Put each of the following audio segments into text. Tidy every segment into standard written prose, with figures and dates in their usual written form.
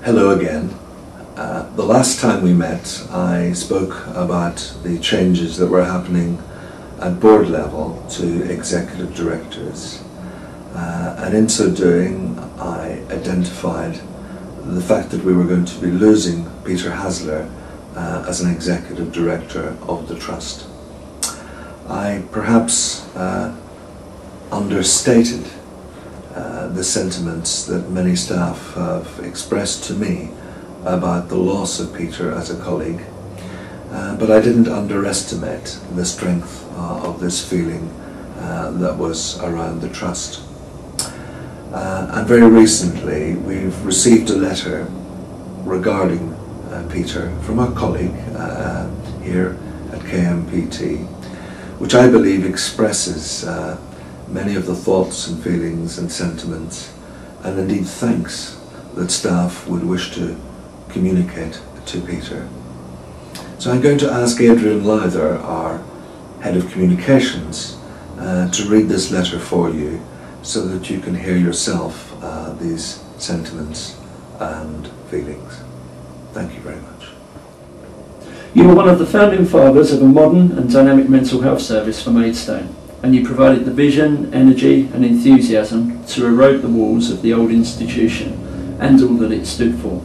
Hello again. The last time we met, I spoke about the changes that were happening at board level to executive directors. And in so doing, I identified the fact that we were going to be losing Peter Hasler as an executive director of the Trust. I perhaps understated the sentiments that many staff have expressed to me about the loss of Peter as a colleague, but I didn't underestimate the strength of this feeling that was around the Trust. And very recently we've received a letter regarding Peter from a colleague here at KMPT, which I believe expresses many of the thoughts and feelings and sentiments, and indeed thanks that staff would wish to communicate to Peter. So I'm going to ask Adrian Lowther, our Head of Communications, to read this letter for you so that you can hear yourself these sentiments and feelings. Thank you very much. You were one of the founding fathers of a modern and dynamic mental health service for Maidstone, and you provided the vision, energy and enthusiasm to erode the walls of the old institution and all that it stood for.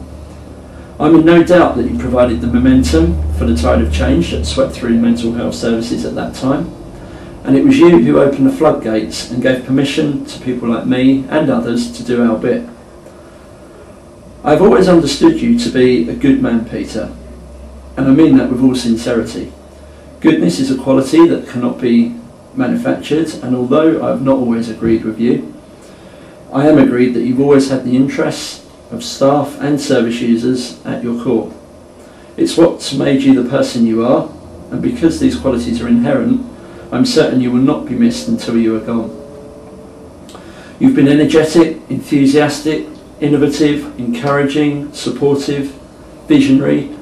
I'm in no doubt that you provided the momentum for the tide of change that swept through mental health services at that time, and it was you who opened the floodgates and gave permission to people like me and others to do our bit. I've always understood you to be a good man, Peter, and I mean that with all sincerity. Goodness is a quality that cannot be manufactured, and although I've not always agreed with you, I am agreed that you've always had the interests of staff and service users at your core. It's what's made you the person you are, and because these qualities are inherent, I'm certain you will not be missed until you are gone. You've been energetic, enthusiastic, innovative, encouraging, supportive, visionary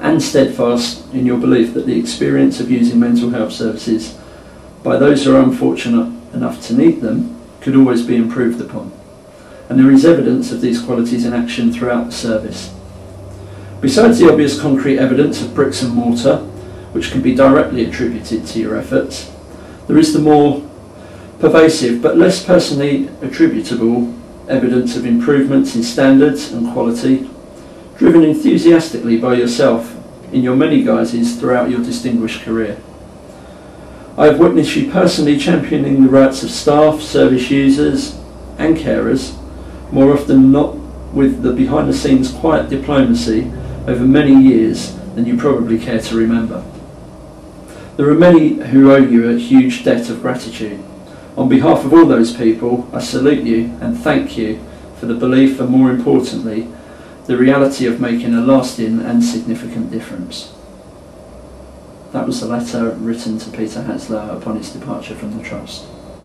and steadfast in your belief that the experience of using mental health services by those who are unfortunate enough to need them could always be improved upon. And there is evidence of these qualities in action throughout the service. Besides the obvious concrete evidence of bricks and mortar, which can be directly attributed to your efforts, there is the more pervasive but less personally attributable evidence of improvements in standards and quality, driven enthusiastically by yourself in your many guises throughout your distinguished career. I have witnessed you personally championing the rights of staff, service users and carers, more often than not with the behind-the-scenes quiet diplomacy over many years than you probably care to remember. There are many who owe you a huge debt of gratitude. On behalf of all those people, I salute you and thank you for the belief and, more importantly, the reality of making a lasting and significant difference. That was the letter written to Peter Hasler upon his departure from the Trust.